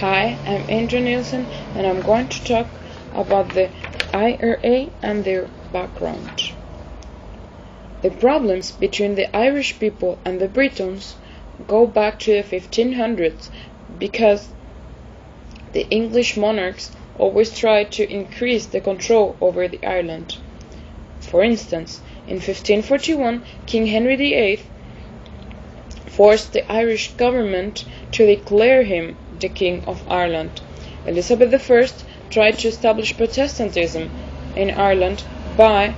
Hi, I'm Andrew Nielsen, and I'm going to talk about the IRA and their background. The problems between the Irish people and the Britons go back to the 1500s because the English monarchs always tried to increase the control over the island. For instance, in 1541, King Henry VIII forced the Irish government to declare him the King of Ireland. Elizabeth I tried to establish Protestantism in Ireland by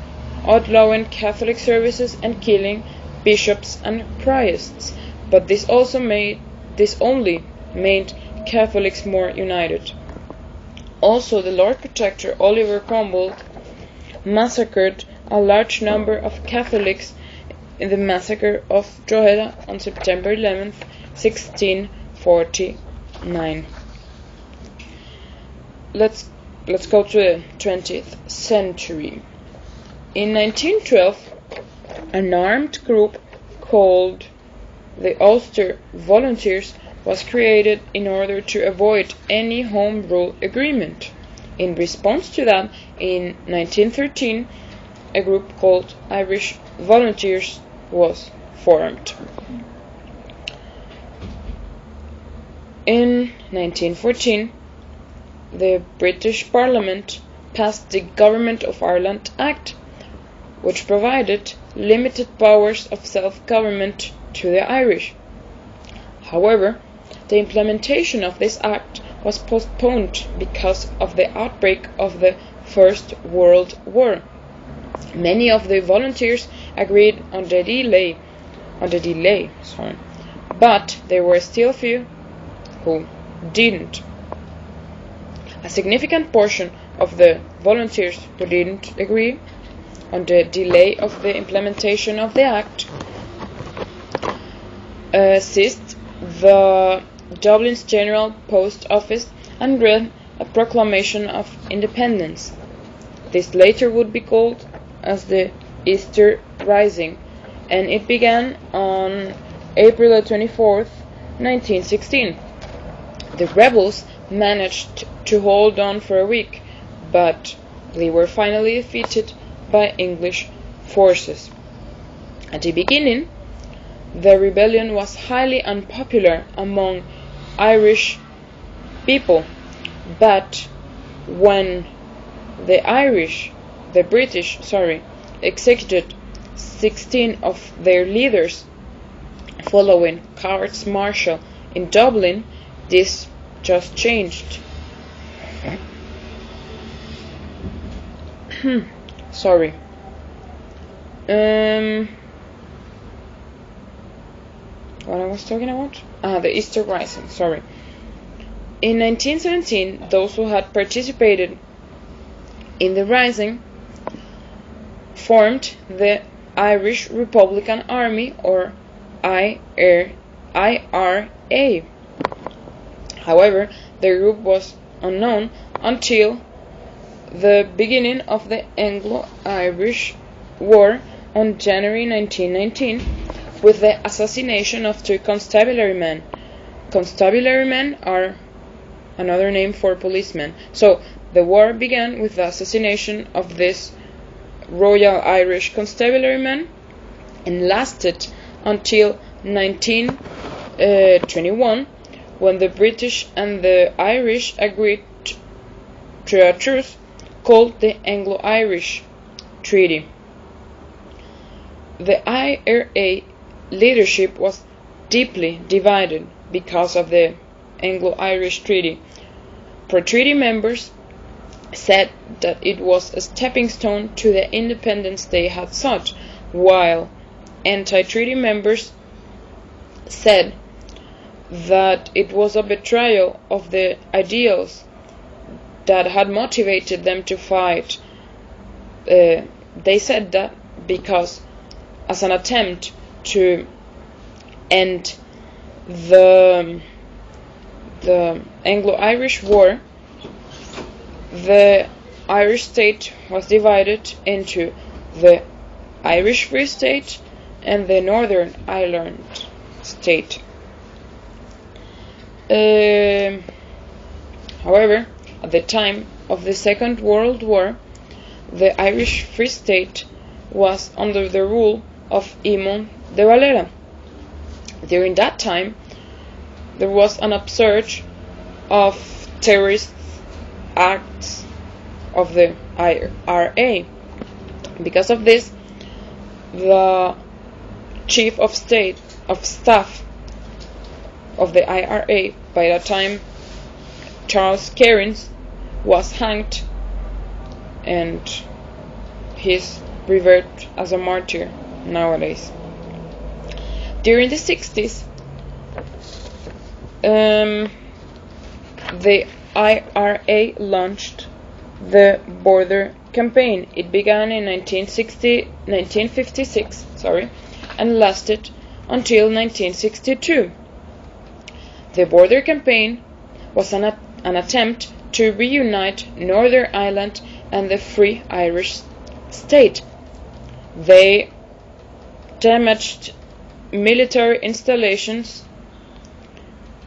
outlawing Catholic services and killing bishops and priests, but this only made Catholics more united. Also, the Lord Protector Oliver Cromwell massacred a large number of Catholics in the massacre of Drogheda on September 11, 1649. Let's go to the 20th century. In 1912, an armed group called the Ulster Volunteers was created in order to avoid any Home Rule agreement. In response to that, in 1913, a group called Irish Volunteers was formed. In 1914, the British Parliament passed the Government of Ireland Act, which provided limited powers of self-government to the Irish. However, the implementation of this act was postponed because of the outbreak of the First World War. Many of the volunteers agreed on the delay, but there were still few who didn't. A significant portion of the volunteers who didn't agree on the delay of the implementation of the act seized the Dublin's General Post Office and read a proclamation of independence. This later would be called as the Easter Rising, and it began on April 24, 1916. The rebels managed to hold on for a week, but they were finally defeated by English forces. At the beginning, the rebellion was highly unpopular among Irish people, but when the British executed 16 of their leaders following courts martial in Dublin, this just changed. Sorry. What I was talking about? The Easter Rising, sorry. In 1917, those who had participated in the Rising formed the Irish Republican Army, or IRA. However, the group was unknown until the beginning of the Anglo-Irish War on January 1919, with the assassination of 2 constabulary men. Constabulary men are another name for policemen. So the war began with the assassination of this Royal Irish Constabulary men and lasted until 1921, when the British and the Irish agreed to a truce called the Anglo-Irish Treaty. The IRA leadership was deeply divided because of the Anglo-Irish Treaty. Pro-treaty members said that it was a stepping stone to the independence they had sought, while anti-treaty members said that it was a betrayal of the ideals that had motivated them to fight. They said that because, as an attempt to end the Anglo-Irish War, the Irish state was divided into the Irish Free State and the Northern Ireland state. However, at the time of the Second World War, the Irish Free State was under the rule of Eamon de Valera. During that time, there was an upsurge of terrorist acts of the IRA. Because of this, the chief of staff of the IRA, by that time Charles Cairns, was hanged, and he's revered as a martyr nowadays. During the 60s, the IRA launched the border campaign. It began in 1956, and lasted until 1962. The border campaign was an attempt to reunite Northern Ireland and the Free Irish State. They damaged military installations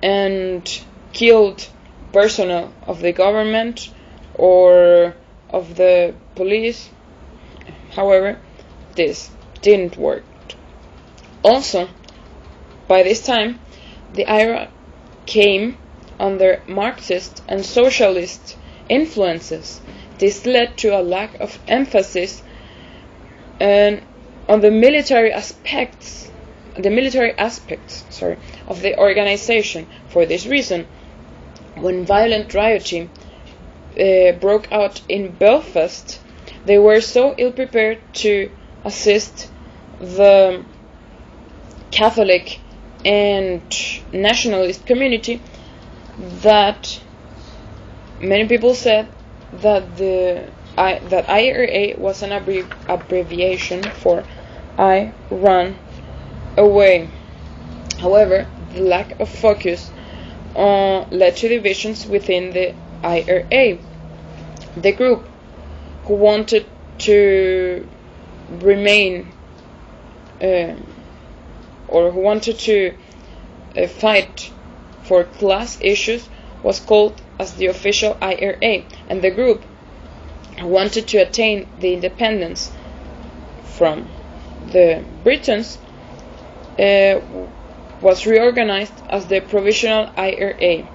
and killed personnel of the government or of the police. However, this didn't work. Also, by this time, the IRA came under Marxist and socialist influences. This led to a lack of emphasis on the military aspects of the organization. For this reason, when violent rioting broke out in Belfast, they were so ill prepared to assist the Catholic and nationalist community that many people said that that IRA was an abbreviation for I Run Away. However, the lack of focus led to divisions within the IRA. The group who wanted to remain or who wanted to fight for class issues was called as the official IRA, and the group who wanted to attain the independence from the Britons was reorganized as the Provisional IRA.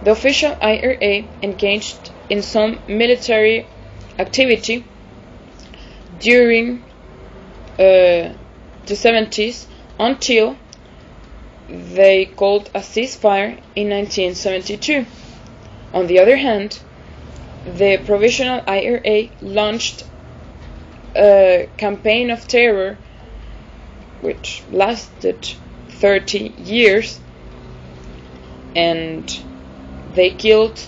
The official IRA engaged in some military activity during the 70s until they called a ceasefire in 1972. On the other hand, the Provisional IRA launched a campaign of terror which lasted 30 years, and they killed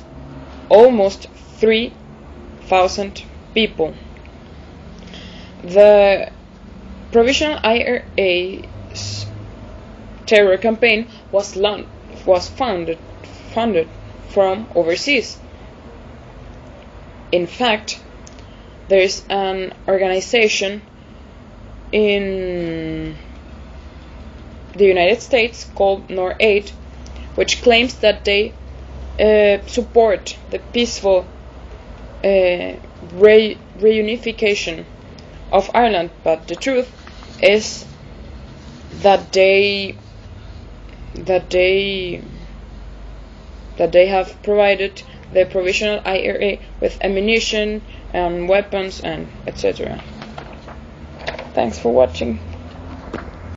almost 3,000 people. The Provisional IRA's terror campaign was funded from overseas. In fact, there is an organization in the United States called NORAID, which claims that they support the peaceful reunification of Ireland, but the truth is that they have provided the Provisional IRA with ammunition and weapons and etc. Thanks for watching.